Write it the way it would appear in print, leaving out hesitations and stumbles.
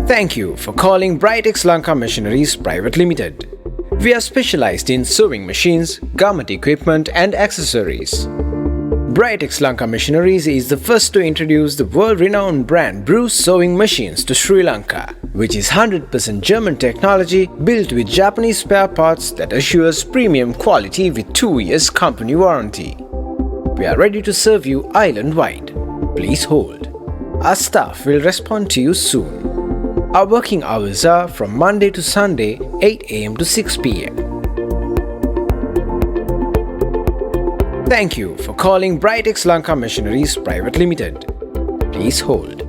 Thank you for calling Britex Lanka Machineries Private Limited. We are specialized in sewing machines, garment equipment and accessories. Britex Lanka Machineries is the first to introduce the world-renowned brand Bruce sewing machines to Sri Lanka, which is 100% German technology built with Japanese spare parts that assures premium quality with 2 years company warranty. We are ready to serve you island-wide. Please hold. Our staff will respond to you soon. Our working hours are from Monday to Sunday, 8 a.m. to 6 p.m. Thank you for calling Britex Lanka Machineries Private Limited. Please hold.